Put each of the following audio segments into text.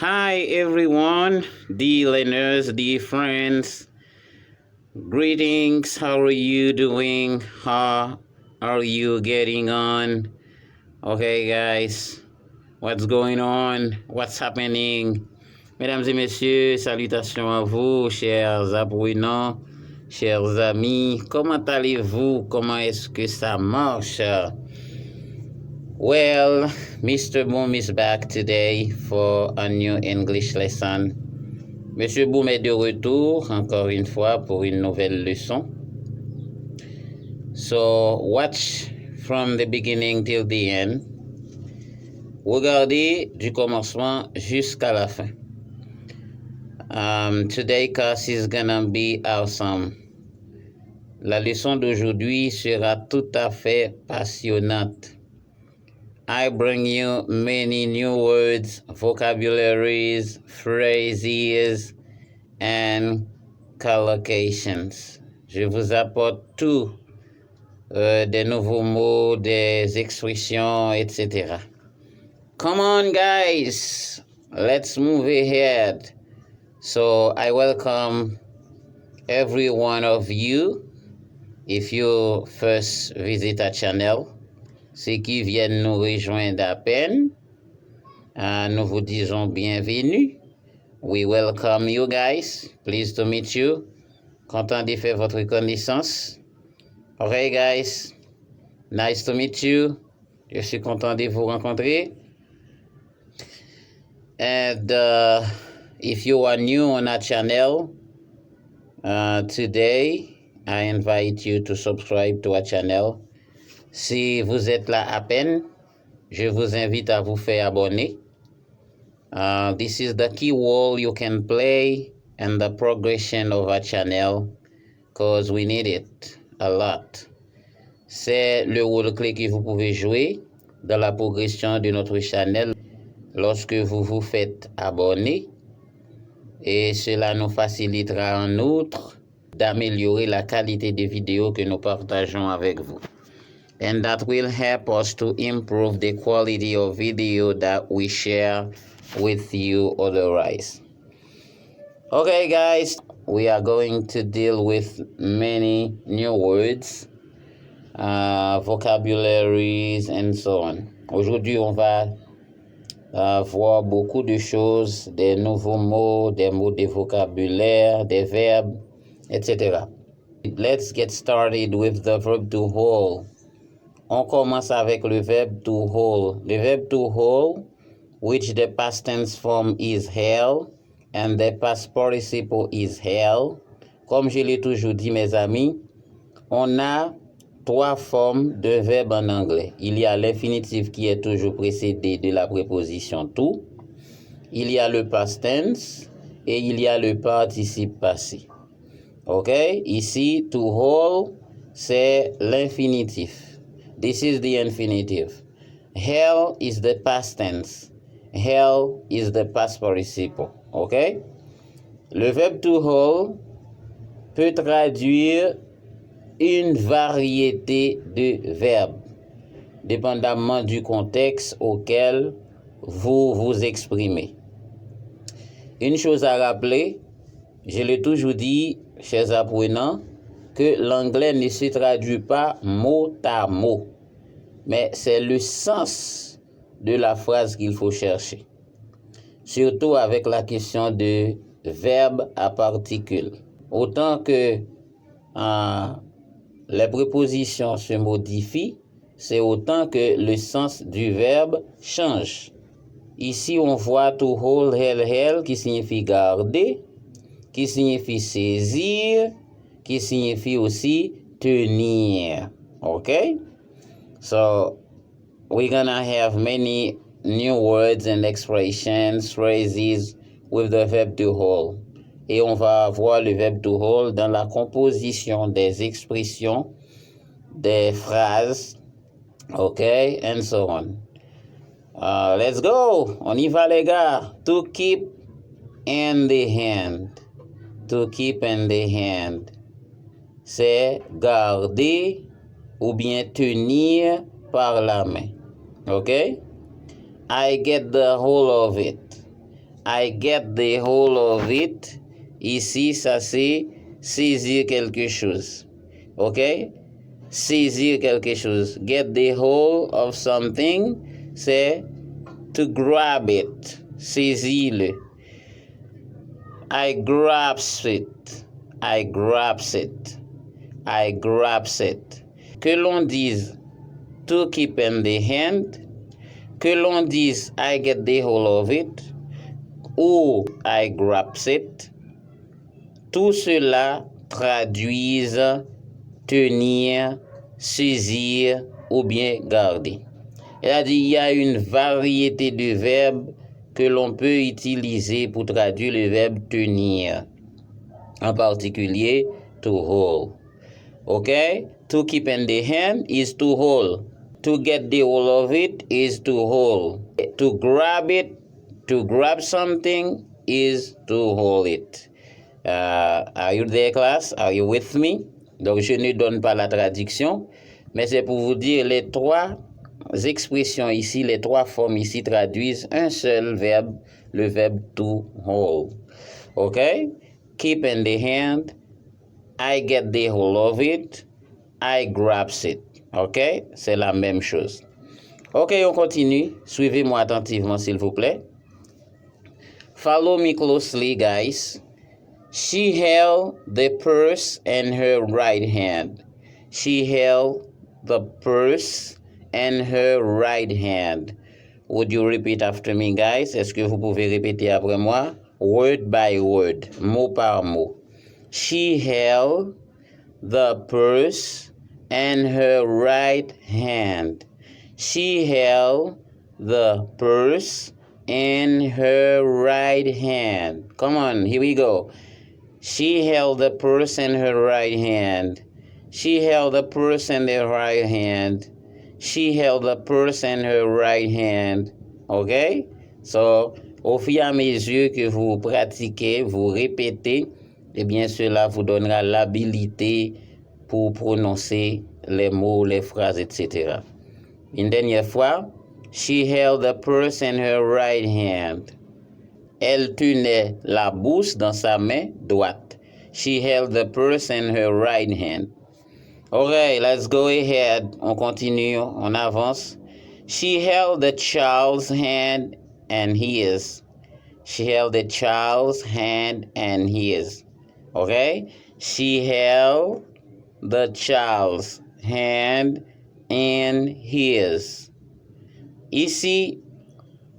Hi everyone, dear learners, dear friends. Greetings, how are you doing? How are you getting on? Okay guys, what's going on? What's happening? Mesdames et messieurs, salutations à vous, chers apprenants, chers amis. Comment allez-vous? Comment est-ce que ça marche? Well, Mr. Boom is back today for a new English lesson. Monsieur Boom est de retour, encore une fois, pour une nouvelle leçon. So, watch from the beginning till the end. Regardez du commencement jusqu'à la fin. Today class is gonna be awesome. La leçon d'aujourd'hui sera tout à fait passionnante. I bring you many new words, vocabularies, phrases, and collocations. Je vous apporte tout, des nouveaux mots, des expressions, etc. Come on, guys, let's move ahead. So I welcome every one of you. If you first visit our channel, ceux qui viennent nous rejoindre à peine, nous vous disons bienvenue. We welcome you guys. Pleased to meet you. Content de faire votre connaissance. Okay, guys. Nice to meet you. Je suis content de vous rencontrer. And if you are new on our channel, today I invite you to subscribe to our channel. Si vous êtes là à peine, je vous invite à vous faire abonner. This is the key role you can play in the progression of our channel because we need it a lot. C'est le rôle clé que vous pouvez jouer dans la progression de notre channel lorsque vous vous faites abonner, et cela nous facilitera en outre d'améliorer la qualité des vidéos que nous partageons avec vous. And that will help us to improve the quality of video that we share with you otherwise. Okay, guys, we are going to deal with many new words, vocabularies, and so on. Aujourd'hui, on va voir beaucoup de choses, des nouveaux mots, des mots de vocabulaire, des verbes, etc. Let's get started with the verb to hold. On commence avec le verbe to hold. Le verbe to hold, which the past tense form is held and the past participle is held. Comme je l'ai toujours dit, mes amis, on a trois formes de verbes en anglais. Il y a l'infinitif qui est toujours précédé de la préposition to. Il y a le past tense et il y a le participe passé. OK? Ici, to hold, c'est l'infinitif. This is the infinitive. Held is the past tense. Held is the past participle. OK? Le verbe to hold peut traduire une variété de verbes, dépendamment du contexte auquel vous vous exprimez. Une chose à rappeler, je l'ai toujours dit, chers apprenants, que l'anglais ne se traduit pas mot à mot, mais c'est le sens de la phrase qu'il faut chercher. Surtout avec la question de verbe à particules. Autant que les prépositions se modifient, c'est autant que le sens du verbe change. Ici, on voit to hold, held, qui signifie garder, qui signifie saisir, qui signifie aussi tenir. Okay? So, we're gonna have many new words and expressions, phrases with the verb to hold. Et on va avoir le verbe to hold dans la composition des expressions, des phrases, okay, and so on. Let's go! On y va, les gars. To keep in the hand. To keep in the hand. C'est garder ou bien tenir par la main. Okay? I get the whole of it. I get the whole of it. Ici, ça c'est saisir quelque chose. OK? Saisir quelque chose. Get the whole of something, c'est to grab it. Saisir-le. I grabs it. I grabs it. I grabs it. Que l'on dise to keep in the hand, que l'on dise I get the whole of it, ou I grabs it, tout cela traduisent tenir, saisir ou bien garder. C'est-à-dire, il y a une variété de verbes que l'on peut utiliser pour traduire le verbe tenir, en particulier to hold. Okay? To keep in the hand is to hold. To get the whole of it is to hold. To grab something is to hold it. Are you there, class? Are you with me? Donc, je ne donne pas la traduction, mais c'est pour vous dire les trois expressions ici, les trois formes ici traduisent un seul verbe, le verbe to hold. Okay? Keep in the hand. I get the whole of it. I grabs it. OK? C'est la même chose. OK, on continue. Suivez-moi attentivement, s'il vous plaît. Follow me closely, guys. She held the purse in her right hand. She held the purse in her right hand. Would you repeat after me, guys? Est-ce que vous pouvez répéter après moi? Word by word, mot par mot. She held the purse in her right hand. She held the purse in her right hand. Come on, here we go. She held the purse in her right hand. She held the purse in her right hand. She held the purse in her right hand. OK? So, au fur et à mesure que vous pratiquez, vous répétez, eh bien, cela vous donnera l'habilité pour prononcer les mots, les phrases, etc. Une dernière fois, she held the purse in her right hand. Elle tenait la bourse dans sa main droite. She held the purse in her right hand. Okay, let's go ahead. On continue, on avance. She held the child's hand and his. She held the child's hand and his. Okay? She held the child's hand and his. Ici,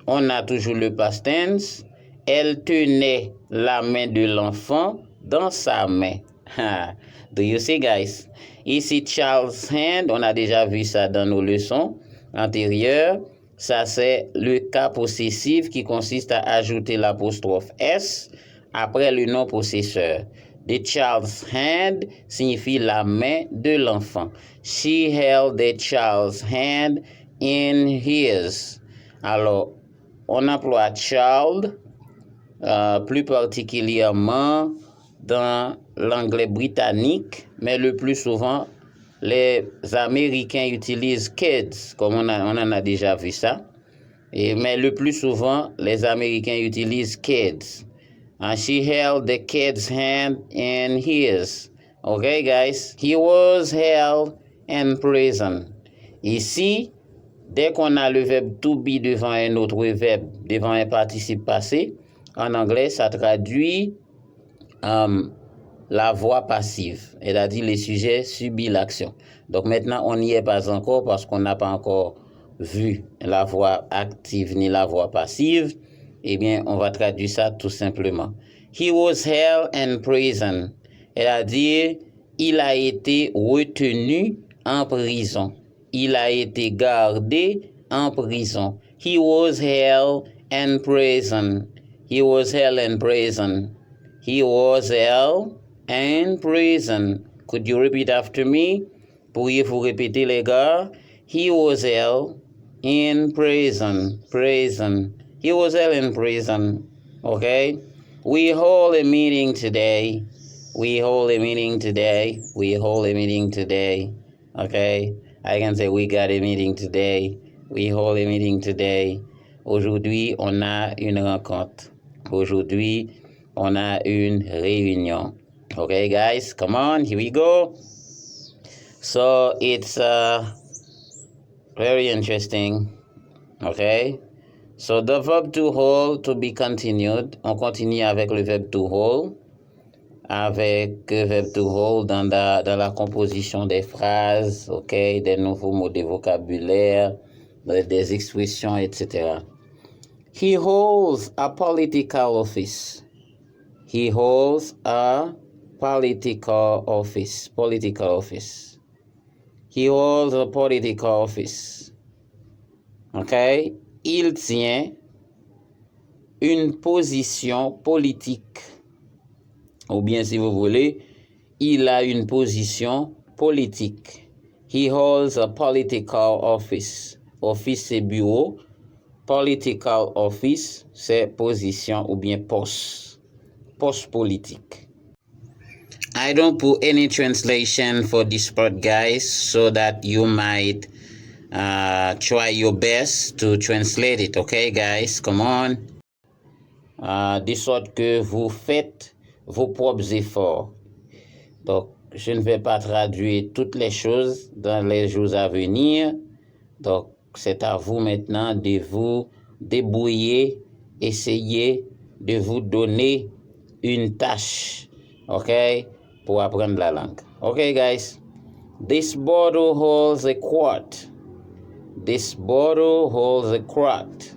on a toujours le past tense. Elle tenait la main de l'enfant dans sa main. Do you see, guys? Ici, child's hand, on a déjà vu ça dans nos leçons antérieures. Ça, c'est le cas possessif qui consiste à ajouter l'apostrophe S après le nom possesseur. The child's hand signifie la main de l'enfant. She held the child's hand in his. Alors, on emploie child plus particulièrement dans l'anglais britannique, mais le plus souvent, les Américains utilisent kids, comme on en a déjà vu ça. Mais le plus souvent, les Américains utilisent kids. And she held the kid's hand in his. Okay, guys? He was held in prison. Ici, dès qu'on a le verbe to be devant un autre verbe, devant un participe passé, en anglais, ça traduit la voix passive, c'est-à-dire le sujet subit l'action. Donc maintenant, on n'y est pas encore parce qu'on n'a pas encore vu la voix active ni la voix passive. Eh bien, on va traduire ça tout simplement. He was held in prison, c'est-à-dire il a été retenu en prison. Il a été gardé en prison. He was held in prison. He was held in prison. He was held in prison. Could you repeat after me? Pourriez-vous répéter, les gars? He was held in prison. Prison. He was held in prison. Okay? We hold a meeting today. We hold a meeting today. We hold a meeting today. Okay? I can say we got a meeting today. We hold a meeting today. Aujourd'hui, on a une rencontre. Aujourd'hui, on a une réunion. Okay, guys, come on, here we go. So it's very interesting. Okay. So the verb to hold to be continued. On continue avec le verbe to hold. Avec le verbe to hold dans la composition des phrases, okay, des nouveaux mots de vocabulaire, des expressions, etc. He holds a political office. He holds a political office. Political office. He holds a political office. Okay? Il tient une position politique. Ou bien, si vous voulez, il a une position politique. He holds a political office. Office, c'est bureau. Political office, c'est position ou bien poste. Poste politique. I don't put any translation for this part, guys, so that you might try your best to translate it. Okay, guys? Come on. De sorte que vous faites vos propres efforts. Donc, je ne vais pas traduire toutes les choses dans les jours à venir. Donc, c'est à vous maintenant de vous débrouiller, essayer de vous donner une tâche, ok, pour apprendre la langue. Ok, guys? This bottle holds a quart. This bottle holds a quart.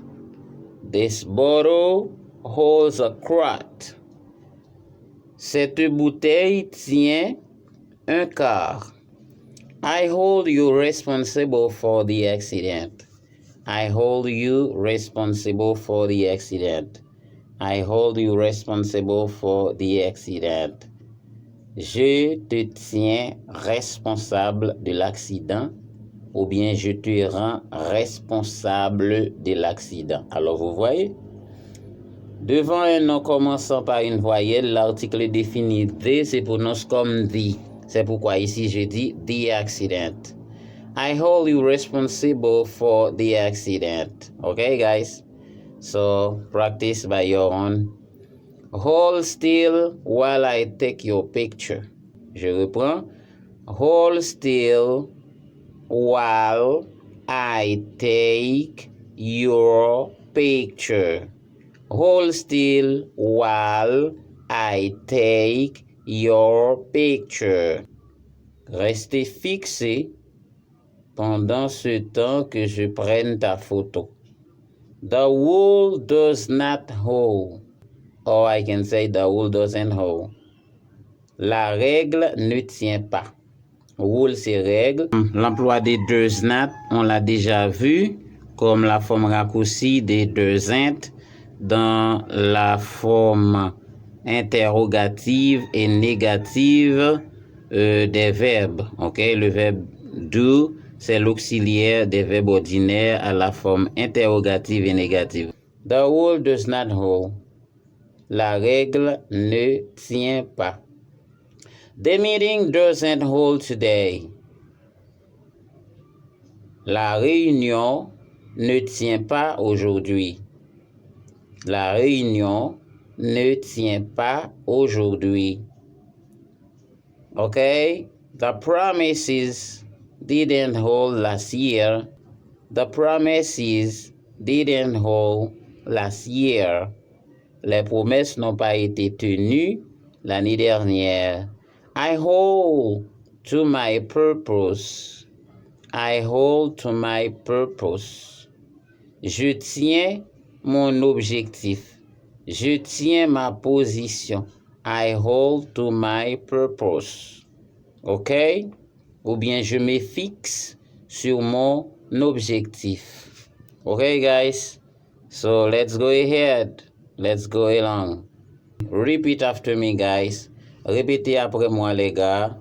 This bottle holds a quart. Cette bouteille tient un quart. I hold you responsible for the accident. I hold you responsible for the accident. I hold you responsible for the accident. Je te tiens responsable de l'accident ou bien je te rends responsable de l'accident. Alors vous voyez? Devant un nom commençant par une voyelle, l'article défini the se prononce comme the. C'est pourquoi ici je dis the accident. I hold you responsible for the accident. Okay, guys? So practice by your own. Hold still while I take your picture. Je reprends. Hold still while I take your picture. Hold still while I take your picture. Restez fixé pendant ce temps que je prenne ta photo. The wool does not hold. Or I can say the wool doesn't hold. La règle ne tient pas. Wool, c'est règle. L'emploi des does not, on l'a déjà vu, comme la forme raccourcie des doesn't dans la forme interrogative et négative des verbes. Okay? Le verbe do, c'est l'auxiliaire des verbes ordinaires à la forme interrogative et négative. The rule does not hold. La règle ne tient pas. The meeting doesn't hold today. La réunion ne tient pas aujourd'hui. La réunion ne tient pas aujourd'hui. Okay? The promises didn't hold last year. The promises didn't hold last year. Les promesses n'ont pas été tenues l'année dernière. I hold to my purpose. I hold to my purpose. Je tiens mon objectif. Je tiens ma position. I hold to my purpose. OK? Ou bien je me fixe sur mon objectif. OK, guys? So let's go ahead. Let's go along. Repeat after me, guys. Répétez après moi, les gars.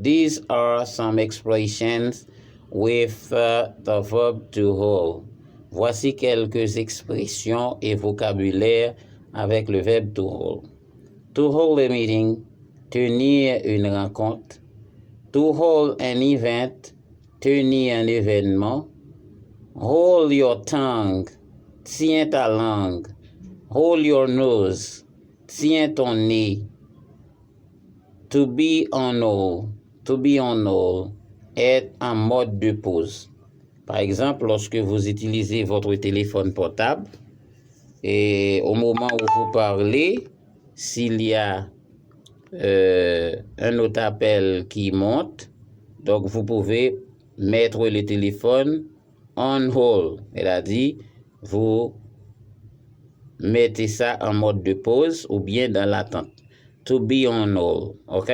These are some expressions with the verb to hold. Voici quelques expressions et vocabulaire avec le verbe to hold. To hold a meeting, tenir une rencontre. To hold an event, tenir un événement. Hold your tongue, tiens ta langue. hold your nose, tiens ton nez. To be on hold est en mode de pause. Par exemple, lorsque vous utilisez votre téléphone portable et au moment où vous parlez, s'il y a un autre appel qui monte, donc vous pouvez mettre le téléphone on hold, c'est-à-dire vous mettez ça en mode de pause ou bien dans l'attente. To be on hold, ok?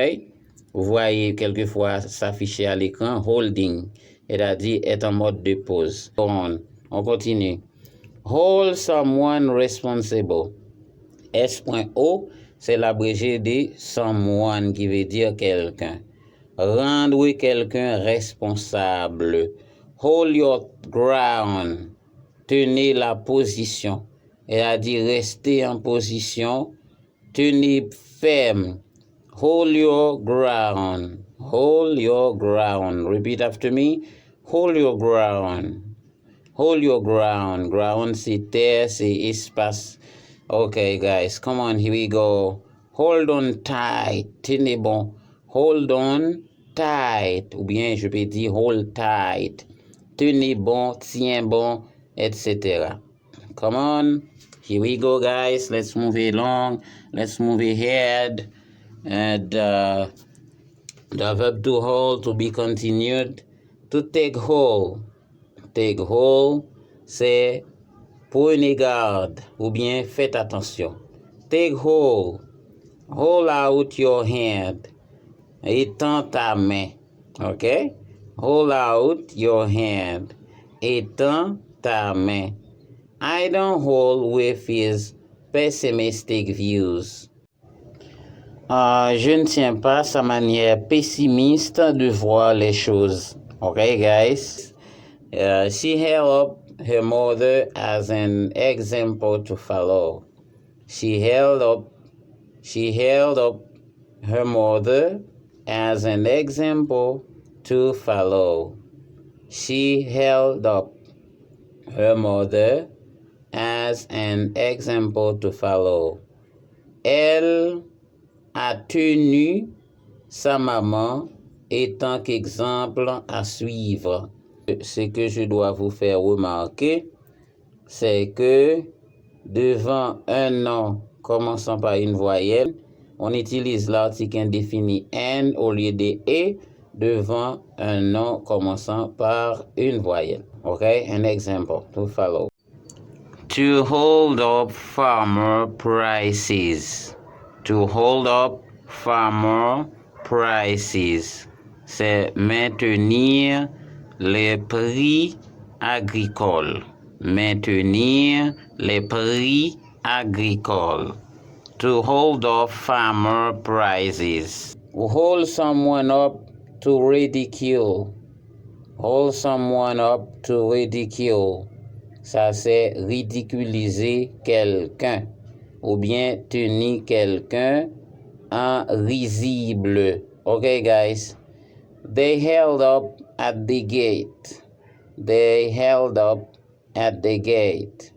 Vous voyez quelquefois s'afficher à l'écran holding, c'est-à-dire être en mode de pause. On continue. Hold someone responsible. S.O, c'est l'abrégé de someone qui veut dire quelqu'un. Rendre quelqu'un responsable. Hold your ground. Tenez la position. C'est-à-dire rester en position. Tenez ferme. Hold your ground. Hold your ground. Repeat after me. Hold your ground. Hold your ground. Ground, c'est terre, c'est espace. Okay, guys, come on, here we go. Hold on tight. Tenez bon. Hold on tight. Ou bien, je peux dire hold tight. Tenez bon, tiens bon, etc. Come on. Here we go, guys. Let's move along. Let's move ahead. And the verb to hold, to be continued. To take hold. Take hold, c'est prenez garde ou bien faites attention. Take hold. Hold out your hand. Étends ta main. OK? Hold out your hand. Étends ta main. I don't hold with his pessimistic views. Je ne tiens pas sa manière pessimiste de voir les choses. Okay, guys? She held up her mother as an example to follow. She held up her mother as an example to follow. She held up her mother as an example to follow. Elle a tenu sa maman étant qu'exemple à suivre. Ce que je dois vous faire remarquer, c'est que devant un nom commençant par une voyelle, on utilise l'article indéfini N au lieu de E devant un nom commençant par une voyelle. Okay, an example to follow. To hold up farmer prices. To hold up farmer prices. C'est maintenir les prix agricoles. Maintenir les prix agricoles. To hold up farmer prices. Hold someone up to ridicule. Hold someone up to ridicule. Ça, c'est ridiculiser quelqu'un. Ou bien tenir quelqu'un en risible. Okay, guys? They held up at the gate. They held up at the gate.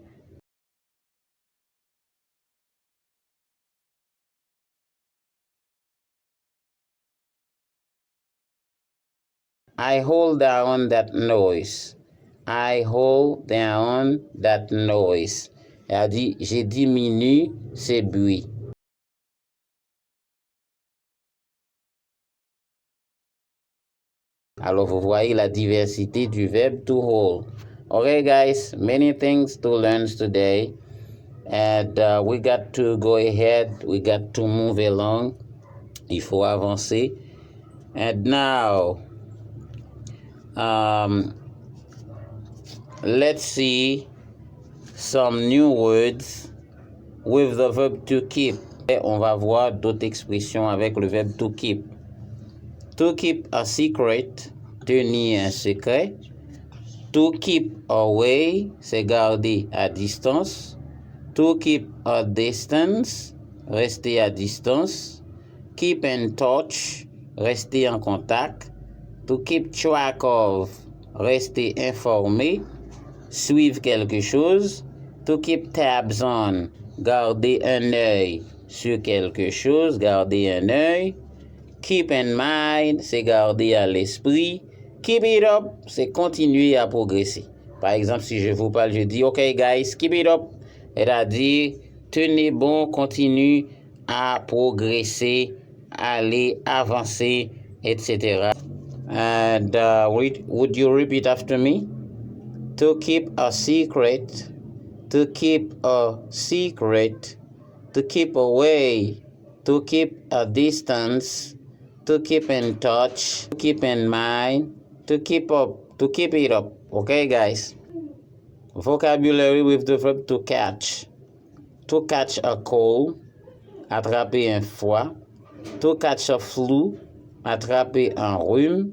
I hold down that noise. I hold down that noise. Elle a dit, je diminue ces bruits. Alors, vous voyez la diversité du verbe to hold. Okay, guys, many things to learn today. And we got to go ahead. We got to move along. Il faut avancer. And now, let's see some new words with the verb to keep. Et on va voir d'autres expressions avec le verbe to keep. To keep a secret, tenir un secret. To keep away, c'est garder à distance. To keep a distance, rester à distance. Keep in touch, rester en contact. To keep track of, rester informé. Suivre quelque chose. To keep tabs on, garder un œil sur quelque chose, garder un œil. Keep in mind, c'est garder à l'esprit. Keep it up, c'est continuer à progresser. Par exemple, si je vous parle, je dis, OK, guys, keep it up. C'est-à-dire, tenez bon, continue à progresser, aller avancer, etc. And would you repeat after me? To keep a secret, to keep a secret, to keep away, to keep a distance, to keep in touch, to keep in mind, to keep up, to keep it up. Okay, guys? Vocabulary with the verb to catch. To catch a cold, attraper un froid. To catch a flu, attraper un rhume.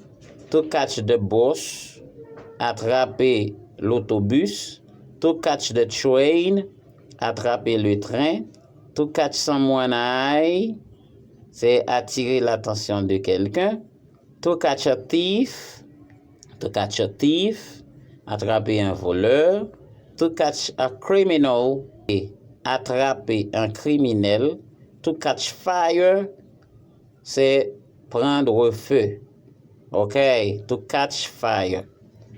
To catch the bus, attraper l'autobus. To catch the train, attraper le train. To catch someone eye, c'est attirer l'attention de quelqu'un. To catch a thief, attraper un voleur. To catch a criminal, attraper un criminel. To catch fire, c'est prendre feu. Okay, to catch fire.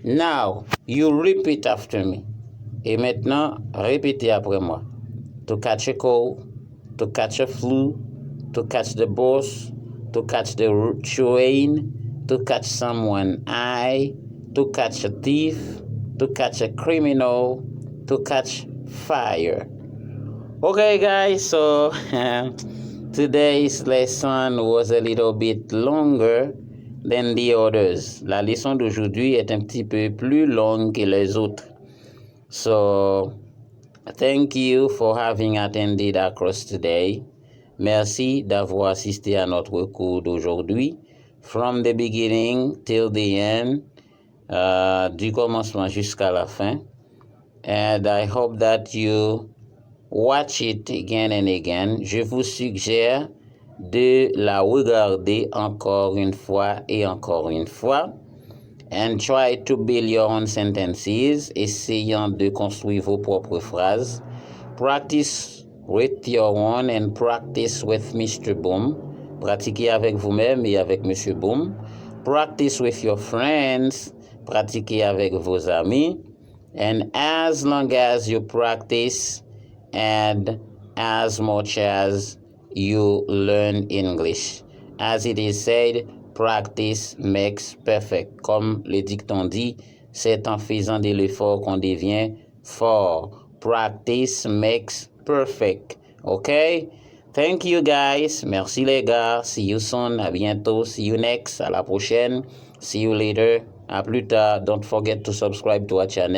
Now, you repeat after me. Et maintenant, répétez après moi. To catch a cold, to catch a flu, to catch the bus, to catch the train, to catch someone eye, to catch a thief, to catch a criminal, to catch fire. Okay, guys, so today's lesson was a little bit longer than the others. La leçon d'aujourd'hui est un petit peu plus longue que les autres. So, thank you for having attended our course today. Merci d'avoir assisté à notre cours d'aujourd'hui. From the beginning till the end, du commencement jusqu'à la fin. And I hope that you watch it again and again. Je vous suggère de la regarder encore une fois et encore une fois. And try to build your own sentences, essayant de construire vos propres phrases. Practice with your own and practice with Mr. Boom. Pratiquez avec vous-même et avec Monsieur Boom. Practice with your friends. Pratiquez avec vos amis. And as long as you practice and as much as you learn English. As it is said, practice makes perfect. Comme le dicton dit, c'est en faisant de l'effort qu'on devient fort. Practice makes perfect. Okay? Thank you guys. Merci les gars. See you soon. À bientôt. See you next. À la prochaine. See you later. À plus tard. Don't forget to subscribe to our channel.